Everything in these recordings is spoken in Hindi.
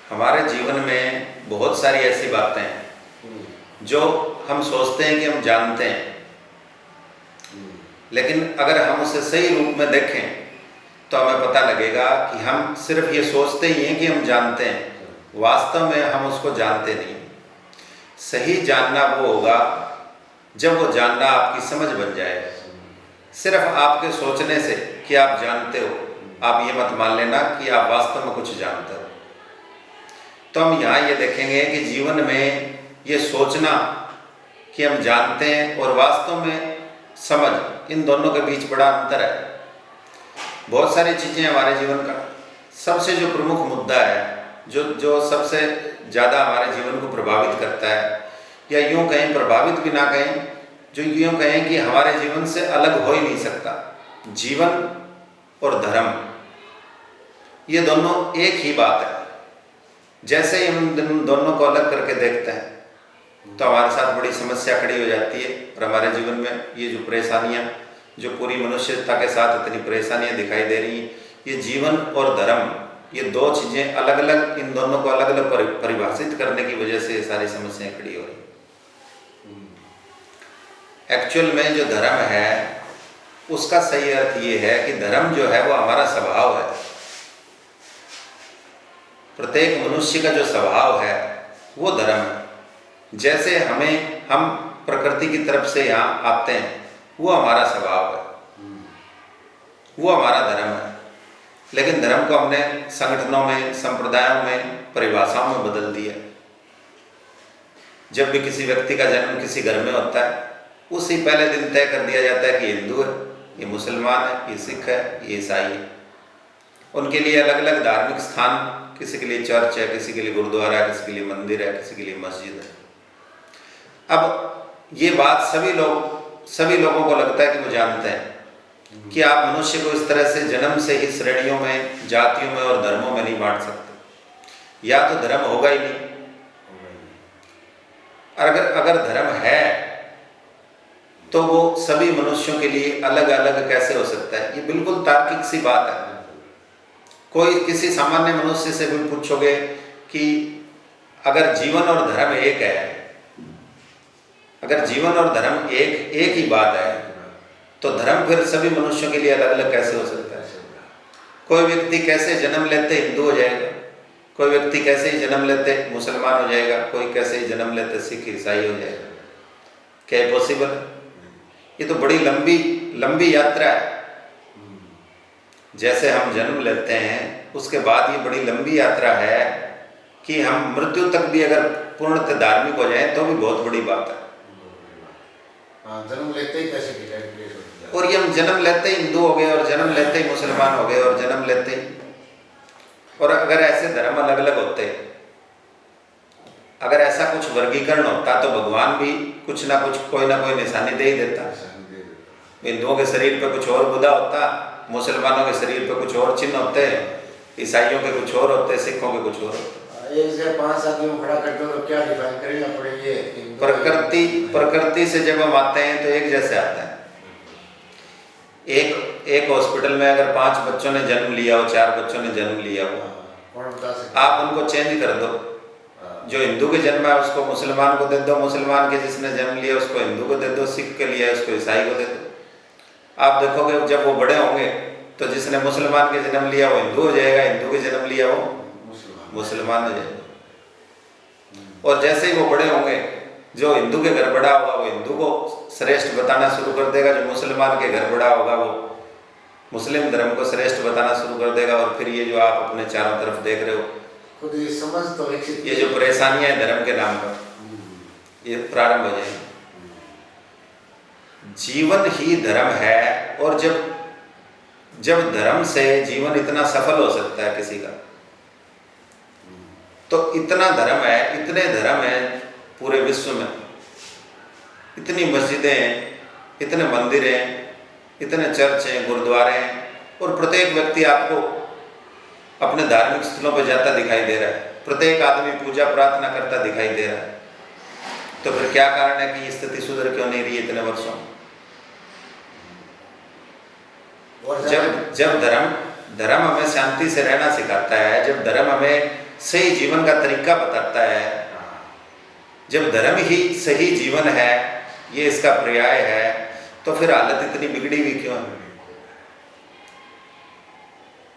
हमारे जीवन में बहुत सारी ऐसी बातें हैं जो हम सोचते हैं कि हम जानते हैं, लेकिन अगर हम उसे सही रूप में देखें तो हमें पता लगेगा कि हम सिर्फ ये सोचते ही हैं कि हम जानते हैं, वास्तव में हम उसको जानते नहीं। सही जानना वो होगा जब वो जानना आपकी समझ बन जाए। सिर्फ आपके सोचने से कि आप जानते हो, आप ये मत मान लेना कि आप वास्तव में कुछ जानते हो। तो हम यहाँ ये देखेंगे कि जीवन में ये सोचना कि हम जानते हैं और वास्तव में समझ, इन दोनों के बीच बड़ा अंतर है। बहुत सारी चीज़ें हमारे जीवन का सबसे जो प्रमुख मुद्दा है, जो सबसे ज़्यादा हमारे जीवन को प्रभावित करता है, या यूँ कहें प्रभावित भी ना कहें, जो यूँ कहें कि हमारे जीवन से अलग हो ही नहीं सकता, जीवन और धर्म, ये दोनों एक ही बात है। जैसे ही हम दोनों को अलग करके देखते हैं तो हमारे साथ बड़ी समस्या खड़ी हो जाती है। और हमारे जीवन में ये जो परेशानियाँ, जो पूरी मनुष्यता के साथ इतनी परेशानियाँ दिखाई दे रही हैं, ये जीवन और धर्म, ये दो चीज़ें अलग अलग, इन दोनों को अलग अलग परिभाषित करने की वजह से ये सारी समस्याएं खड़ी हो रही। एक्चुअल में जो धर्म है उसका सही अर्थ ये है कि धर्म जो है वो हमारा स्वभाव है। प्रत्येक मनुष्य का जो स्वभाव है वो धर्म है। जैसे हम प्रकृति की तरफ से यहाँ आते हैं, वो हमारा स्वभाव है, वो हमारा धर्म है। लेकिन धर्म को हमने संगठनों में, संप्रदायों में, परिभाषाओं में बदल दिया। जब भी किसी व्यक्ति का जन्म किसी घर में होता है, उसी पहले दिन तय कर दिया जाता है कि हिंदू है, ये मुसलमान है, ये सिख है, ये ईसाई है। उनके लिए अलग अलग धार्मिक स्थान, किसी के लिए चर्च है, किसी के लिए गुरुद्वारा है, किसी के लिए मंदिर है, किसी के लिए मस्जिद है। अब ये बात सभी लोगों को लगता है कि वो जानते हैं कि आप मनुष्य को इस तरह से जन्म से ही श्रेणियों में, जातियों में और धर्मों में नहीं बांट सकते। या तो धर्म होगा ही नहीं, अगर धर्म है तो वो सभी मनुष्यों के लिए अलग अलग कैसे हो सकता है? ये बिल्कुल तार्किक सी बात है। कोई किसी सामान्य मनुष्य से भी पूछोगे कि अगर जीवन और धर्म एक है, अगर जीवन और धर्म एक ही बात है, तो धर्म फिर सभी मनुष्यों के लिए अलग अलग कैसे हो सकता है? कोई व्यक्ति कैसे जन्म लेते हिंदू हो जाएगा, कोई व्यक्ति कैसे ही जन्म लेते मुसलमान हो जाएगा, कोई कैसे ही जन्म लेते सिख ईसाई हो जाएगा। क्या ये पॉसिबल है? ये तो बड़ी लंबी यात्रा है। जैसे हम जन्म लेते हैं, उसके बाद ये बड़ी लंबी यात्रा है कि हम मृत्यु तक भी अगर पूर्णतः धार्मिक हो जाएं तो भी बहुत बड़ी बात है। जन्म लेते ही कैसे और ये हम जन्म लेते ही हिंदू हो गए, और जन्म लेते ही मुसलमान हो गए, और जन्म लेते ही, और अगर ऐसे धर्म अलग अलग होते, अगर ऐसा कुछ वर्गीकरण होता तो भगवान भी कुछ ना कुछ, कोई ना कोई निशानी दे ही देता। हिंदुओं के शरीर पे कुछ और बुधा होता, मुसलमानों के शरीर पे कुछ और चिन्ह होते, ईसाइयों के कुछ और होते, सिखों के कुछ और होते। एक से 5 आदमियों खड़ा करते हो तो क्या डिफाइन करेंगे पड़ेंगे? प्रकृति से जब हम आते हैं तो एक जैसे आते हैं। एक हॉस्पिटल में अगर 5 बच्चों ने जन्म लिया हो, 4 बच्चों ने जन्म लिया हो, आप उनको चेंज कर दो। जो हिंदू के जन्म है उसको मुसलमान को दे दो, मुसलमान के जिसने जन्म लिया उसको हिंदू को दे दो, सिख के लिए उसको ईसाई को दे दो। आप देखोगे जब वो बड़े होंगे तो जिसने मुसलमान के जन्म लिया वो हिंदू हो जाएगा, हिंदू के जन्म लिया वो मुसलमान हो जाएगा। और जैसे ही वो बड़े होंगे, जो हिंदू के घर बड़ा होगा वो हिंदू को श्रेष्ठ बताना शुरू कर देगा, जो मुसलमान के घर बड़ा होगा वो मुस्लिम धर्म को श्रेष्ठ बताना शुरू कर देगा। और फिर ये जो आप अपने चारों तरफ देख रहे हो, खुद ये समझ तो ये जो परेशानियां हैं धर्म के नाम पर, ये प्रारंभ हो जाएगी। जीवन ही धर्म है, और जब धर्म से जीवन इतना सफल हो सकता है किसी का, तो इतना धर्म है, इतने धर्म है पूरे विश्व में, इतनी मस्जिदें हैं, इतने मंदिर हैं, इतने चर्च हैं, गुरुद्वारे हैं, और प्रत्येक व्यक्ति आपको अपने धार्मिक स्थलों पर जाता दिखाई दे रहा है, प्रत्येक आदमी पूजा प्रार्थना करता दिखाई दे रहा है। तो फिर क्या कारण है कि ये स्थिति सुधर क्यों नहीं रही इतने वर्षों? जब धर्म हमें शांति से रहना सिखाता है, जब धर्म हमें सही जीवन का तरीका बताता है। जब धर्म ही सही जीवन है, ये इसका पर्याय है, तो फिर हालत इतनी बिगड़ी हुई क्यों है?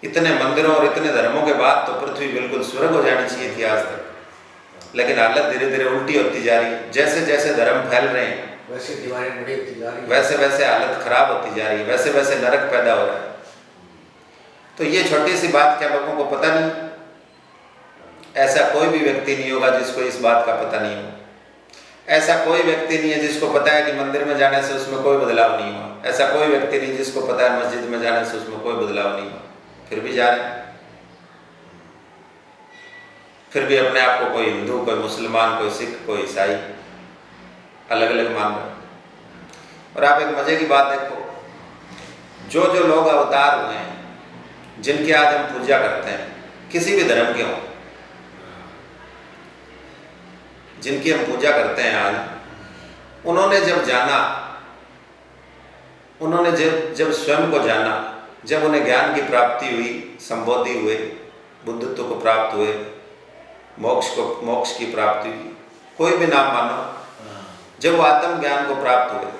इतने मंदिरों और इतने धर्मों के बाद तो पृथ्वी बिल्कुल स्वर्ग हो जानी चाहिए थी आज तक, लेकिन हालत धीरे धीरे उल्टी होती जा रही है। जैसे जैसे धर्म फैल रहे हैं वैसे दीवारें बड़ी होती जा रही है, वैसे वैसे हालत खराब होती जा रही है, वैसे वैसे नरक पैदा हो रहा है। तो ये छोटी सी बात क्या लोगों को पता नहीं? ऐसा कोई भी व्यक्ति नहीं होगा जिसको इस बात का पता नहीं हो। ऐसा कोई व्यक्ति नहीं है जिसको पता है कि मंदिर में जाने से उसमें कोई बदलाव नहीं हुआ। ऐसा कोई व्यक्ति नहीं जिसको पता है मस्जिद में जाने से उसमें कोई बदलाव नहीं हुआ, फिर भी जा रहे हैं। फिर भी अपने आप को कोई हिंदू, कोई मुसलमान, कोई सिख, कोई ईसाई अलग अलग मान रहे हैं। और आप एक मजे की बात देखो, जो जो लोग अवतार हुए हैं, जिनकी आज हम पूजा करते हैं, किसी भी धर्म के हों, जिनकी हम पूजा करते हैं आज, उन्होंने जब जाना, उन्होंने जब स्वयं को जाना, जब उन्हें ज्ञान की प्राप्ति हुई, संबोधि हुए, बुद्धत्व को प्राप्त हुए, मोक्ष की प्राप्ति हुई, कोई भी नाम मानो, जब वो आत्म ज्ञान को प्राप्त हुए,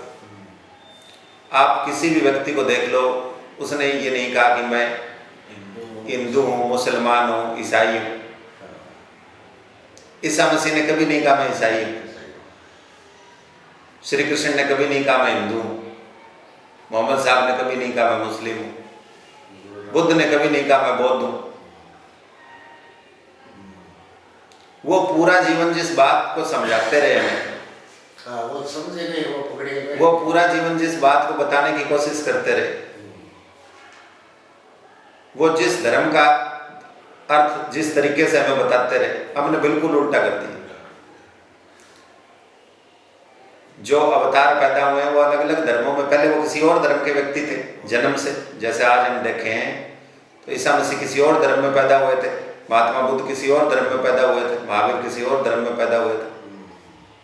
आप किसी भी व्यक्ति को देख लो, उसने ये नहीं कहा कि मैं हिंदू हूँ, मुसलमान हूँ, ईसाई हूँ। ईसा मसीह ने कभी नहीं कहा मैं ईसाई हूँ। श्री कृष्ण ने कभी नहीं कहा मैं हिंदू हूँ। मोहम्मद साहब ने कभी नहीं कहा मैं मुस्लिम हूँ। बुद्ध ने कभी नहीं कहा मैं बौद्ध हूँ। वो पूरा जीवन जिस बात को समझाते रहे हमें, वो समझे नहीं, वो पकड़े गए, वो पूरा जीवन जिस बात को बताने की कोशिश करते रहे, वो जिस धर्म का अर्थ जिस तरीके से हमें बताते रहे, हमने बिल्कुल उल्टा कर दिया। जो अवतार पैदा हुए हैं वो अलग अलग धर्मों में, पहले वो किसी और धर्म के व्यक्ति थे जन्म से, जैसे आज हम देखे हैं तो ईसा मसीह किसी और धर्म में पैदा हुए थे, महात्मा बुद्ध किसी और धर्म में पैदा हुए थे, महावीर किसी और धर्म में पैदा हुए थे।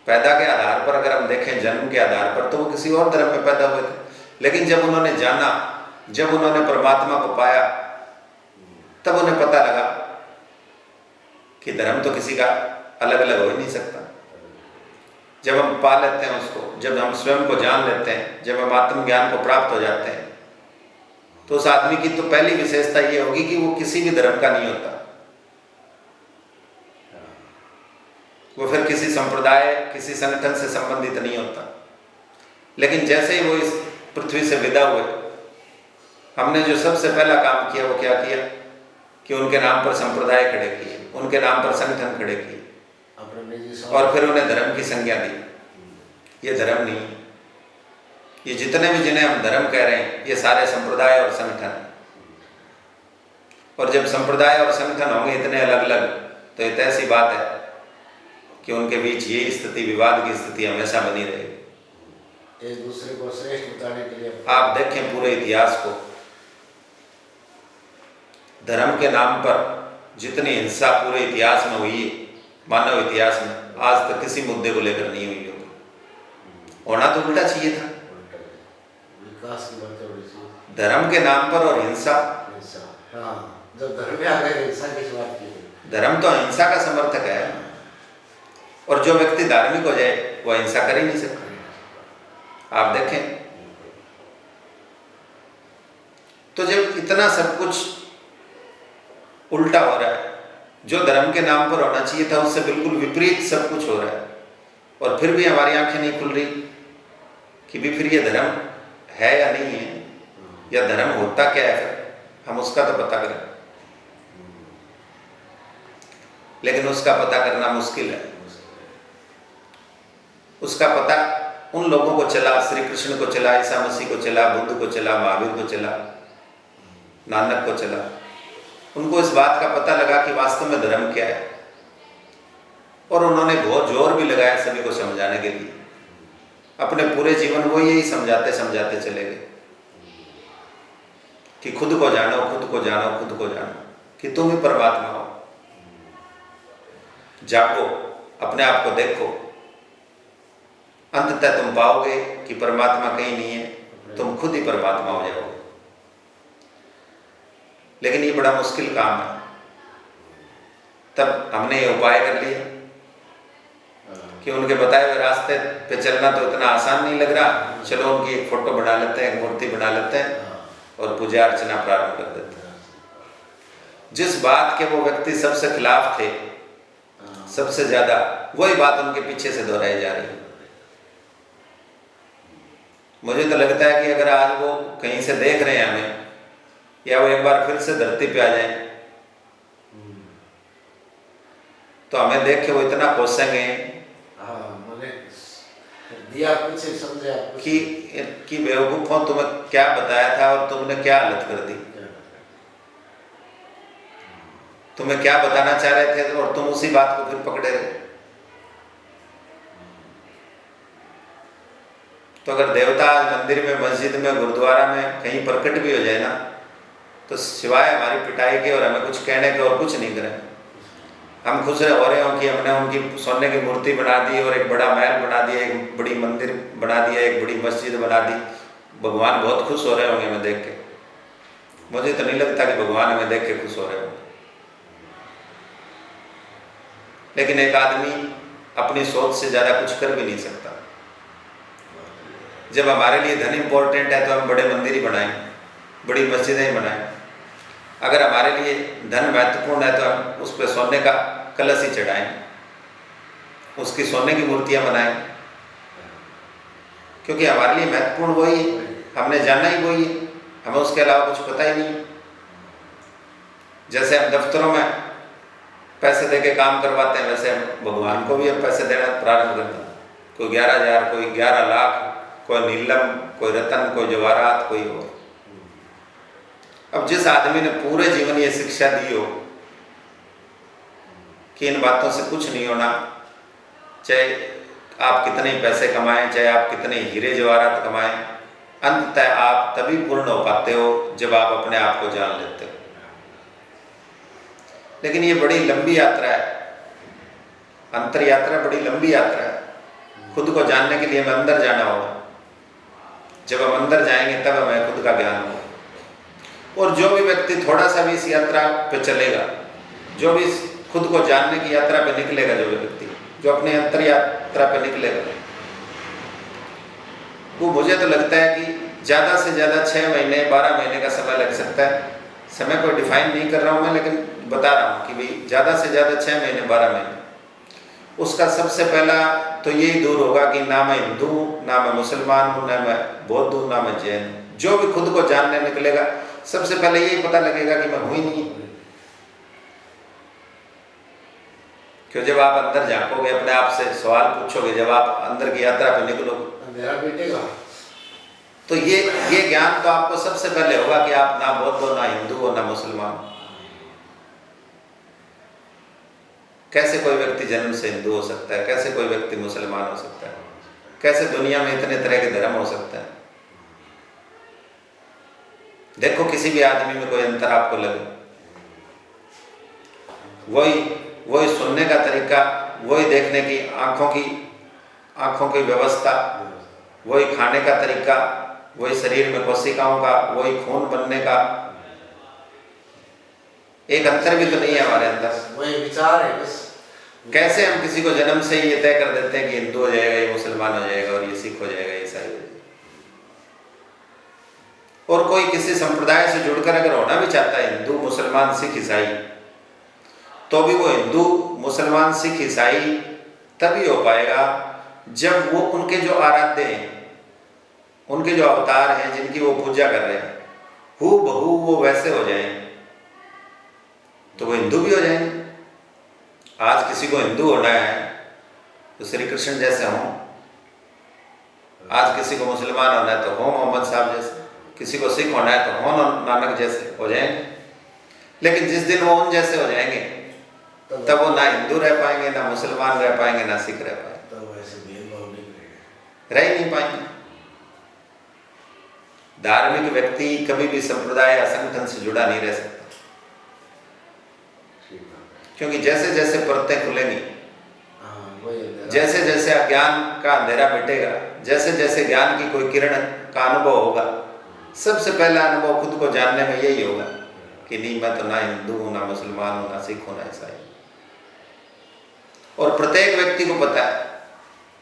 पैदा के आधार पर अगर हम देखें, जन्म के आधार पर, तो वो किसी और धर्म में पैदा हुए थे। लेकिन जब उन्होंने जाना, जब उन्होंने परमात्मा को पाया, तब उन्हें पता लगा कि धर्म तो किसी का अलग अलग हो ही नहीं सकता। जब हम पा लेते हैं उसको, जब हम स्वयं को जान लेते हैं, जब हम आत्मज्ञान को प्राप्त हो जाते हैं, तो उस आदमी की तो पहली विशेषता ये होगी कि वो किसी भी धर्म का नहीं होता। वो फिर किसी संप्रदाय, किसी संगठन से संबंधित नहीं होता। लेकिन जैसे ही वो इस पृथ्वी से विदा हुए, हमने जो सबसे पहला काम किया वो क्या किया कि उनके नाम पर संप्रदाय खड़े किए, उनके नाम पर संगठन खड़े किए, और फिर उन्हें धर्म की संज्ञा दी। ये धर्म नहीं, ये जितने भी जिन्हें हम धर्म कह रहे हैं, ये सारे संप्रदाय और संगठन। और जब संप्रदाय और संगठन होंगे इतने अलग अलग, तो ये ऐसी बात है कि उनके बीच ये स्थिति, विवाद की स्थिति हमेशा बनी रहेगी। एक दूसरे को श्रेष्ठ बताने के लिए आप देखें पूरे इतिहास को, धर्म के नाम पर जितनी हिंसा पूरे इतिहास में हुई है, मानव इतिहास में, आज तक किसी मुद्दे को लेकर नहीं हुई होगी। होना तो उल्टा चाहिए था, विकास की बात है। धर्म के नाम पर और हिंसा। हाँ, जब धर्म में आ गए हिंसा की बात की। धर्म तो अहिंसा का समर्थक है, और जो व्यक्ति धार्मिक हो जाए वो अहिंसा कर ही नहीं सकता। आप देखें, तो जब इतना सब कुछ उल्टा हो रहा है, जो धर्म के नाम पर होना चाहिए था उससे बिल्कुल विपरीत सब कुछ हो रहा है, और फिर भी हमारी आंखें नहीं खुल रही कि भी फिर ये धर्म है या नहीं है, या धर्म होता क्या है, फिर हम उसका तो पता करें। लेकिन उसका पता करना मुश्किल है। उसका पता उन लोगों को चला, श्री कृष्ण को चला, ईसा मसीह को चला, बुद्ध को चला, महावीर को चला, नानक को चला। उनको इस बात का पता लगा कि वास्तव में धर्म क्या है, और उन्होंने बहुत जोर भी लगाया सभी को समझाने के लिए। अपने पूरे जीवन वो यही समझाते समझाते चले गए कि खुद को जानो, खुद को जानो, खुद को जानो, कि तुम ही परमात्मा हो। जागो, अपने आप को देखो, अंततः तुम पाओगे कि परमात्मा कहीं नहीं है, तुम खुद ही परमात्मा हो जाओगे। लेकिन ये बड़ा मुश्किल काम है। तब हमने ये उपाय कर लिया कि उनके बताए हुए रास्ते पे चलना तो इतना आसान नहीं लग रहा, चलो उनकी एक फोटो बना लेते हैं, एक मूर्ति बना लेते हैं और पूजा अर्चना प्रारंभ कर देते हैं। जिस बात के वो व्यक्ति सबसे खिलाफ थे, सबसे ज्यादा, वही बात उनके पीछे से दोहराई जा रही है। मुझे तो लगता है कि अगर आज वो कहीं से देख रहे हैं हमें, या वो एक बार फिर से धरती पे आ जाए, तो हमें देख के वो इतना कोसेंगे कि बेवकूफों, तुम्हें क्या बताया था और तुमने क्या हालत कर दी, तुम्हें क्या बताना चाह रहे थे और तुम उसी बात को फिर पकड़े रहे। तो अगर देवता आज मंदिर में, मस्जिद में, गुरुद्वारा में कहीं प्रकट भी हो जाए ना, तो सिवाय हमारी पिटाई के और हमें कुछ कहने के और कुछ नहीं करें। हम खुश हो रहे हो कि हमने उनकी सोने की मूर्ति बना दी और एक बड़ा महल बना दिया, एक बड़ी मंदिर बना दिया, एक बड़ी मस्जिद बना दी। भगवान बहुत खुश हो रहे होंगे हमें देख के। मुझे तो नहीं लगता कि भगवान हमें देख के खुश हो रहे होंगे। लेकिन एक आदमी अपनी सोच से ज़्यादा कुछ कर भी नहीं सकता। जब हमारे लिए धन इम्पोर्टेंट है तो हम बड़े मंदिर ही बनाएं, बड़ी मस्जिदें ही बनाएं। अगर हमारे लिए धन महत्वपूर्ण है तो हम उस पर सोने का कलश ही चढ़ाएं, उसकी सोने की मूर्तियां बनाएं, क्योंकि हमारे लिए महत्वपूर्ण वही है, हमने जाना ही वही है, हमें उसके अलावा कुछ पता ही नहीं। जैसे हम दफ्तरों में पैसे दे के काम करवाते हैं, वैसे हम भगवान को भी अब पैसे देना प्रारंभ करते हैं। कोई 11,000, कोई 11 लाख, कोई नीलम, कोई रतन, कोई जवाहरात, कोई और। अब जिस आदमी ने पूरे जीवन ये शिक्षा दी हो कि इन बातों से कुछ नहीं होना, चाहे आप कितने पैसे कमाएं, चाहे आप कितने हीरे जवाहरात कमाएं, अंततः आप तभी पूर्ण हो पाते हो जब आप अपने आप को जान लेते हो। लेकिन ये बड़ी लंबी यात्रा है, अंतर यात्रा बड़ी लंबी यात्रा है। खुद को जानने के लिए हमें अंदर जाना होगा। जब हम अंदर जाएंगे तब हमें खुद का ज्ञान होगा। और जो भी व्यक्ति थोड़ा सा भी इस यात्रा पे चलेगा, जो भी खुद को जानने की यात्रा पे निकलेगा, जो व्यक्ति जो अपने अंतर यात्रा पे निकलेगा, वो मुझे तो लगता है कि ज़्यादा से ज़्यादा 6 महीने 12 महीने का समय लग सकता है। समय को डिफाइन नहीं कर रहा हूँ मैं, लेकिन बता रहा हूँ कि भाई ज़्यादा से ज़्यादा 6 महीने 12 महीने। उसका सबसे पहला तो यही दूर होगा कि ना मैं हिंदू हूँ, ना मैं मुसलमान हूँ, ना मैं बौद्ध हूँ, ना मैं जैन हूँ। जो भी खुद को जानने निकलेगा, सबसे पहले यही पता लगेगा कि मैं हूँ ही नहीं। क्यों, जब आप अंदर झांकोगे, अपने आप से सवाल पूछोगे, जब आप अंदर की यात्रा पे निकलोगे, तो ये ज्ञान तो आपको सबसे पहले होगा कि आप ना बौद्ध हो, ना हिंदू हो, ना मुसलमान हो। कैसे कोई व्यक्ति जन्म से हिंदू हो सकता है? कैसे कोई व्यक्ति मुसलमान हो सकता है? कैसे दुनिया में इतने तरह के धर्म हो सकते हैं? देखो किसी भी आदमी में कोई अंतर आपको लगे, वही सुनने का तरीका, वही देखने की आंखों की व्यवस्था, वही खाने का तरीका, वही शरीर में कोशिकाओं का, वही खून बनने का, एक अंतर भी तो नहीं है हमारे अंदर। वही विचार है बस। कैसे हम किसी को जन्म से ही ये तय कर देते हैं कि हिंदू हो जाएगा, ये मुसलमान हो जाएगा, और ये सिख हो जाएगा, ये ईसाई हो जाएगा। और कोई किसी संप्रदाय से जुड़कर अगर होना भी चाहता है, हिंदू, मुसलमान, सिख, ईसाई, तो भी वो हिंदू, मुसलमान, सिख, ईसाई तभी हो पाएगा जब वो उनके जो आराध्य हैं, उनके जो अवतार हैं, जिनकी वो पूजा कर रहे हैं, हूबहू वो वैसे हो जाएं, तो वो हिंदू भी हो जाएंगे। आज किसी को हिंदू होना है तो श्री कृष्ण जैसे हों, आज किसी को मुसलमान होना है तो हो मोहम्मद साहब जैसे, किसी को सिख होना है तो हो नानक जैसे हो जाएंगे। लेकिन जिस दिन वो उन जैसे हो जाएंगे, तब वो ना हिंदू रह पाएंगे, ना मुसलमान रह पाएंगे, ना सिख रह पाएंगे, तो ऐसे भेदभाव नहीं रह ही नहीं पाएंगे। धार्मिक व्यक्ति कभी भी संप्रदाय या संगठन से जुड़ा नहीं रह सकता, क्योंकि जैसे जैसे परतें खुलेंगी, जैसे जैसे अज्ञान का अंधेरा मिटेगा, जैसे जैसे ज्ञान की कोई किरण का अनुभव होगा, सबसे पहला अनुभव खुद को जानने में यही होगा कि नहीं, मैं तो ना हिंदू हूँ, ना मुसलमान हूँ, ना सिख हूँ, ना ईसाई। और प्रत्येक व्यक्ति को पता है,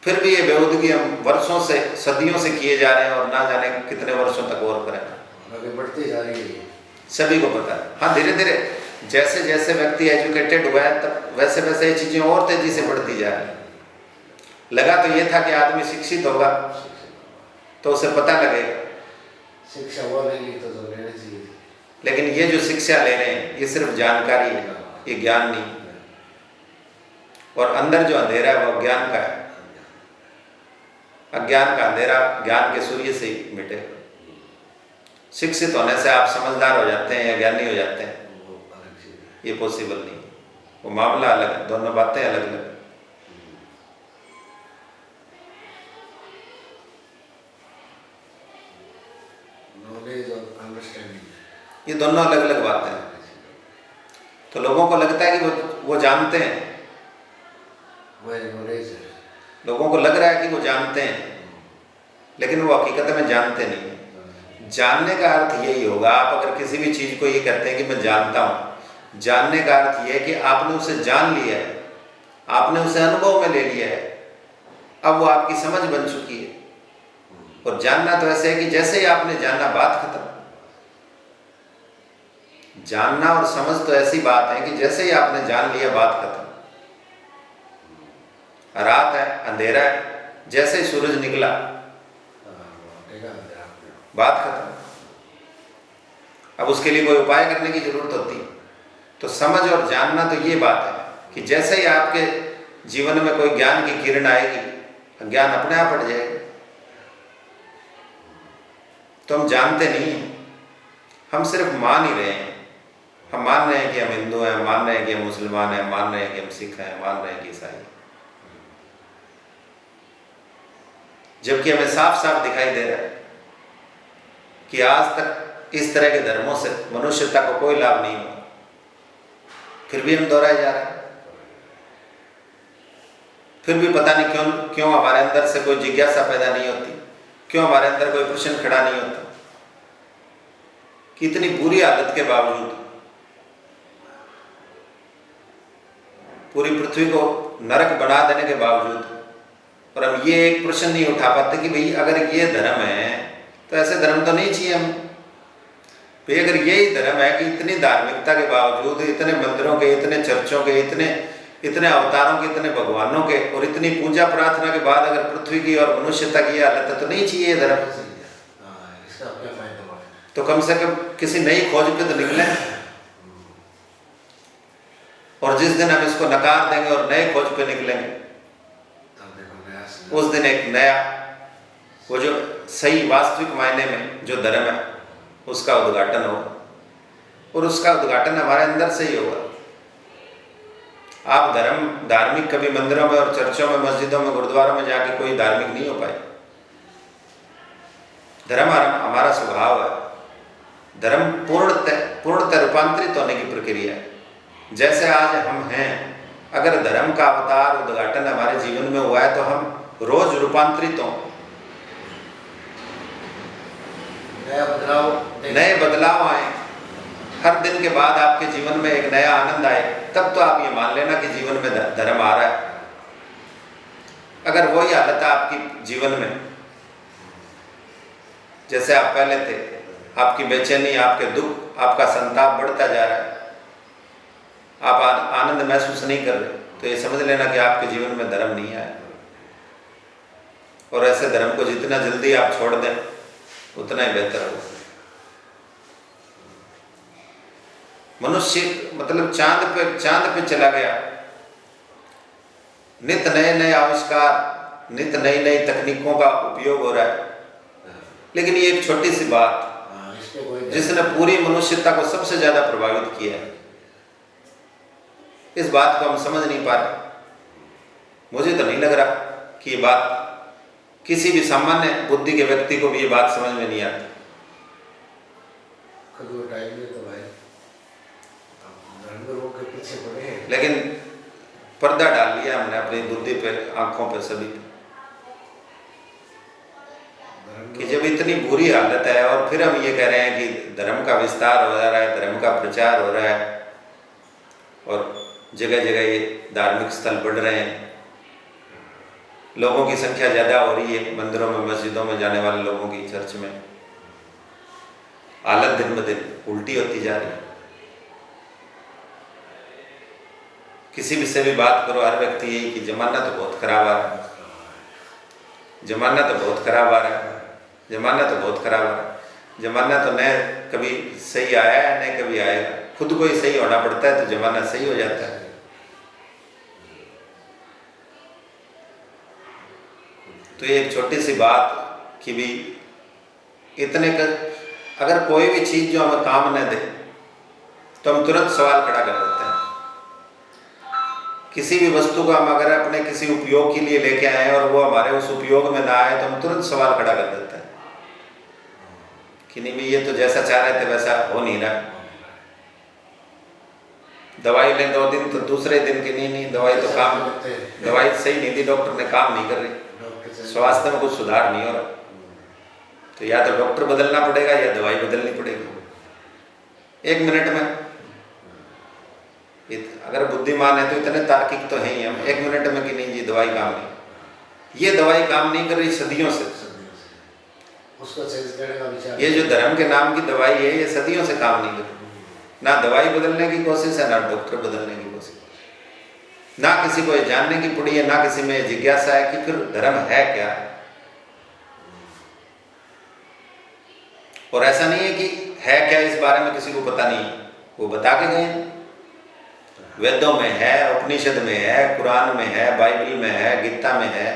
फिर भी ये बेहूदगी हम वर्षों से सदियों से किए जा रहे हैं और ना जाने कितने वर्षों तक और करें। आगे बढ़ती जा रही है, सभी को पता है। हाँ, धीरे धीरे जैसे जैसे व्यक्ति एजुकेटेड हुआ है तब वैसे वैसे ये चीज़ें और तेजी से बढ़ती जा रही है। लगा तो ये था कि आदमी शिक्षित होगा तो उसे पता लगेगा, शिक्षा वो लेगी तो लेनी चाहिए, लेकिन ये जो शिक्षा ले रहे हैं ये सिर्फ जानकारी है, ये ज्ञान नहीं। और अंदर जो अंधेरा है वो अज्ञान का है। अज्ञान का अंधेरा ज्ञान के सूर्य से ही मिटेगा। शिक्षित होने से आप समझदार हो जाते हैं या ज्ञानी हो जाते हैं, ये पॉसिबल नहीं। वो मामला अलग है, दोनों बातें अलग अलग। नॉलेज और अंडरस्टैंडिंग ये दोनों अलग अलग बातें हैं। तो लोगों को लगता है कि वो जानते हैं, वही नॉलेज है। लोगों को लग रहा है कि वो जानते हैं, लेकिन वो हकीकत में जानते नहीं हैं। जानने का अर्थ यही होगा, आप अगर किसी भी चीज़ को ये कहते हैं कि मैं जानता हूँ, जानने का अर्थ ये है कि आपने उसे जान लिया है, आपने उसे अनुभव में ले लिया है, अब वो आपकी समझ बन चुकी है। और जानना तो ऐसे है कि जैसे ही आपने जाना बात खत्म। जानना और समझ तो ऐसी बात है कि जैसे ही आपने जान लिया बात खत्म। रात है, अंधेरा है, जैसे ही सूरज निकला बात खत्म। अब उसके लिए कोई उपाय करने की जरूरत होती है। तो समझ और जानना तो ये बात है कि जैसे ही आपके जीवन में कोई ज्ञान की किरण आएगी, ज्ञान अपने आप हट जाएगा। तो हम जानते नहीं हैं, हम सिर्फ मान ही रहे हैं। हम मान रहे हैं कि हम हिंदू हैं, मान रहे हैं कि हम मुसलमान हैं, मान रहे हैं कि हम सिख हैं, मान रहे हैं कि ईसाई हैं, जबकि हमें साफ साफ दिखाई दे रहा है कि आज तक इस तरह के धर्मों से मनुष्यता को कोई लाभ नहीं हुआ, फिर भी हम दोहराए जा रहे हैं। फिर भी पता नहीं क्यों हमारे अंदर से कोई जिज्ञासा पैदा नहीं होती, क्यों हमारे अंदर कोई प्रश्न खड़ा नहीं होता कि इतनी बुरी हालत के बावजूद, पूरी पृथ्वी को नरक बना देने के बावजूद, और हम ये एक प्रश्न नहीं उठा पाते कि भाई अगर ये धर्म है तो ऐसे धर्म तो नहीं चाहिए हम। भाई अगर यही धर्म है कि इतनी धार्मिकता के बावजूद, इतने मंदिरों के, इतने चर्चों के, इतने अवतारों के, इतने भगवानों के और इतनी पूजा प्रार्थना के बाद अगर पृथ्वी की और मनुष्यता की हालत है तो नहीं चाहिए ये धर्म। इसका क्या फायदा? तो कम से कम किसी नई खोज पे तो निकले। और जिस दिन हम इसको नकार देंगे और नए खोज पे निकलेंगे, उस दिन एक नया, वो जो सही वास्तविक मायने में जो धर्म है उसका उद्घाटन होगा। और उसका उद्घाटन हमारे अंदर से ही होगा। आप धार्मिक कभी मंदिरों में और चर्चों में, मस्जिदों में, गुरुद्वारों में जाके कोई धार्मिक नहीं हो पाए। धर्म हमारा स्वभाव है। धर्म पूर्णतः रूपांतरित होने की प्रक्रिया है। जैसे आज हम हैं, अगर धर्म का अवतार उद्घाटन हमारे जीवन में हुआ है तो हम रोज रूपांतरित हों, नए बदलाव आए, हर दिन के बाद आपके जीवन में एक नया आनंद आए, तब तो आप ये मान लेना कि जीवन में धर्म आ रहा है। अगर वही हालत है आपकी जीवन में जैसे आप पहले थे, आपकी बेचैनी, आपके दुख, आपका संताप बढ़ता जा रहा है, आप आनंद महसूस नहीं कर रहे, तो ये समझ लेना कि आपके जीवन में धर्म नहीं आया। और ऐसे धर्म को जितना जल्दी आप छोड़ दें उतना ही बेहतर होगा। मनुष्य मतलब चांद पे चला गया, नित नए नए आविष्कार, नित नई नई तकनीकों का उपयोग हो रहा है, लेकिन ये एक छोटी सी बात जिसने पूरी मनुष्यता को सबसे ज्यादा प्रभावित किया है, इस बात को हम समझ नहीं पा रहे। मुझे तो नहीं लग रहा कि ये बात किसी भी सामान्य बुद्धि के व्यक्ति को भी ये बात समझ में नहीं आती। लेकिन पर्दा डाल लिया हमने अपनी बुद्धि पे, आंखों पे, सभी पे, कि जब इतनी बुरी हालत है और फिर हम ये कह रहे हैं कि धर्म का विस्तार हो रहा है, धर्म का प्रचार हो रहा है, और जगह जगह ये धार्मिक स्थल बढ़ रहे हैं, लोगों की संख्या ज़्यादा हो रही है, मंदिरों में मस्जिदों में जाने वाले लोगों की, चर्च में। हालत दिन ब दिन उल्टी होती जा रही है। किसी भी से भी बात करो, हर व्यक्ति यही कि जमाना तो बहुत खराब आ रहा है, जमाना तो बहुत खराब आ रहा है, जमाना तो बहुत खराब आ रहा है। जमाना तो न कभी सही आया है न कभी आएगा, खुद को ही सही होना पड़ता है तो जमाना सही हो जाता है। तो ये एक छोटी सी बात कि भी इतने अगर कोई भी चीज़ जो हमें काम न दे तो हम तुरंत सवाल खड़ा कर देते हैं। किसी भी वस्तु को हम अगर अपने किसी उपयोग के लिए लेके आए और वो हमारे उस उपयोग में ना आए तो हम तुरंत सवाल खड़ा कर देते हैं कि नहीं भी ये तो जैसा चाह रहे थे वैसा हो नहीं रहा। दवाई लें 2 दिन तो दूसरे दिन की नहीं दवाई तो काम, दवाई सही नहीं थी, डॉक्टर ने काम नहीं कर रही, स्वास्थ्य में कुछ सुधार नहीं हो रहा, तो या तो डॉक्टर बदलना पड़ेगा या दवाई बदलनी पड़ेगी 1 मिनट में। अगर बुद्धिमान है तो इतने तार्किक तो हैं ही हम, 1 मिनट में कि नहीं जी दवाई काम नहीं, ये दवाई काम नहीं कर रही सदियों से। उसको चेंज करने का विचार, ये जो धर्म के नाम की दवाई है ये सदियों से काम नहीं कर रही। ना दवाई बदलने की कोशिश है, ना डॉक्टर बदलने की कोशिश, ना किसी को ये जानने की पड़ी है, ना किसी में जिज्ञासा है कि फिर धर्म है क्या। और ऐसा नहीं है कि है क्या इस बारे में किसी को पता नहीं, वो बता के गए, वेदों में है, उपनिषद में है, कुरान में है, बाइबल में है, गीता में है,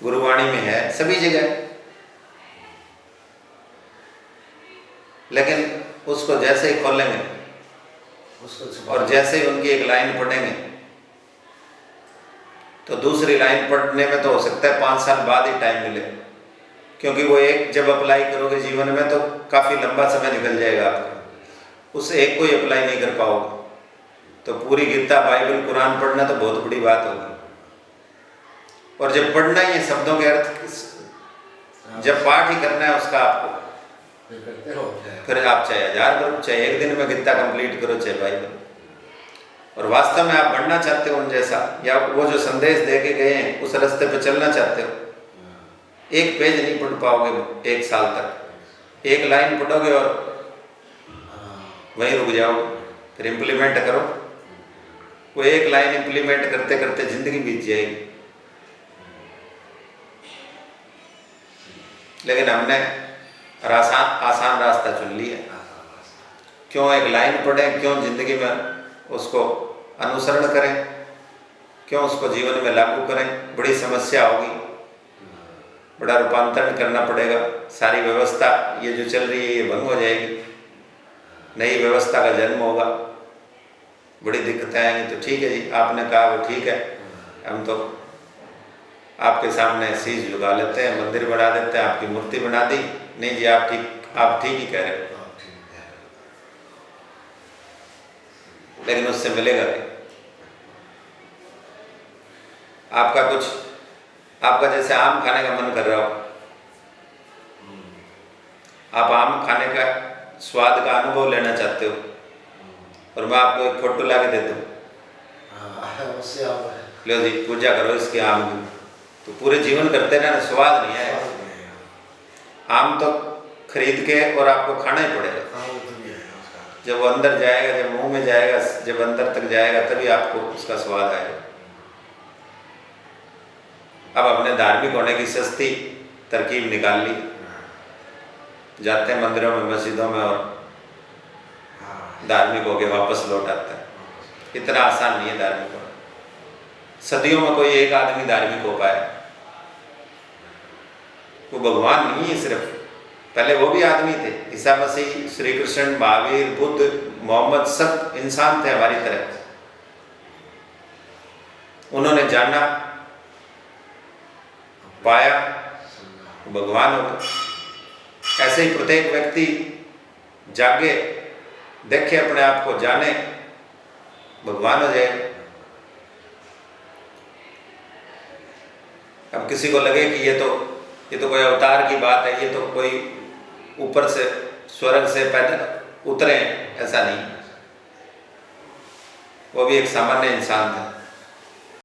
गुरुवाणी में है, सभी जगह। लेकिन उसको जैसे ही खोलेंगे और जैसे ही उनकी एक लाइन पढ़ेंगे तो दूसरी लाइन पढ़ने में तो हो सकता है 5 साल बाद ही टाइम मिले, क्योंकि वो एक जब अप्लाई करोगे जीवन में तो काफ़ी लंबा समय निकल जाएगा आपका, उस एक को ही अप्लाई नहीं कर पाओगे। तो पूरी गीता, बाइबल, कुरान पढ़ना तो बहुत बड़ी बात होगी। और जब पढ़ना ही है शब्दों के अर्थ, जब पाठ ही करना है उसका आपको, फिर आप चाहे 1000 करो, चाहे 1 दिन में गीता कंप्लीट करो, चाहे बाइबल, और वास्तव में आप बढ़ना चाहते हो उन जैसा, या वो जो संदेश दे के गए हैं उस रास्ते पे चलना चाहते हो, 1 पेज नहीं पढ़ पाओगे 1 साल तक। 1 लाइन पढ़ोगे और वहीं रुक जाओगे, फिर इम्प्लीमेंट करो। वो 1 लाइन इम्प्लीमेंट करते करते जिंदगी बीत जाएगी। लेकिन हमने आसान रास्ता चुन लिया। क्यों 1 लाइन पढ़ें, क्यों जिंदगी में उसको अनुसरण करें, क्यों उसको जीवन में लागू करें। बड़ी समस्या होगी, बड़ा रूपांतरण करना पड़ेगा। सारी व्यवस्था ये जो चल रही है ये भंग हो जाएगी, नई व्यवस्था का जन्म होगा, बड़ी दिक्कतें आएंगी। तो ठीक है जी, आपने कहा वो ठीक है, हम तो आपके सामने शीश झुका लेते हैं, मंदिर बना देते हैं, आपकी मूर्ति बना दी। नहीं जी, आप ठीक ही कह रहे हो, लेकिन उससे मिलेगा क्या? आपका जैसे आम खाने का मन कर रहा हो, आप आम खाने का स्वाद का अनुभव लेना चाहते हो, और मैं आपको एक फोटो ला के दे दूँ, लो जी पूजा करो इसके आम की, तो पूरे जीवन करते रहना, स्वाद नहीं है। आम तो खरीद के और आपको खाना ही पड़ेगा। जब वो अंदर जाएगा, जब मुंह में जाएगा, जब अंदर तक जाएगा, तभी आपको उसका स्वाद आएगा। अब हमने धार्मिक होने की सस्ती तरकीब निकाल ली, जाते हैं मंदिरों में, मस्जिदों में और धार्मिक होके वापस लौट आता है। इतना आसान नहीं है धार्मिक होना। सदियों में कोई एक आदमी धार्मिक हो पाया, वो भगवान नहीं है सिर्फ, पहले वो भी आदमी थे। ईसा मसीह, श्री कृष्ण, महावीर, बुद्ध, मोहम्मद, सब इंसान थे हमारी तरह। उन्होंने जाना, पाया, भगवान हो गए। ऐसे ही प्रत्येक व्यक्ति जागे, देखे अपने आप को, जाने, भगवान हो जाए। अब किसी को लगे कि ये तो कोई अवतार की बात है, ये तो कोई ऊपर से स्वर्ग से पैदा उतरे, ऐसा नहीं। वो भी एक सामान्य इंसान था।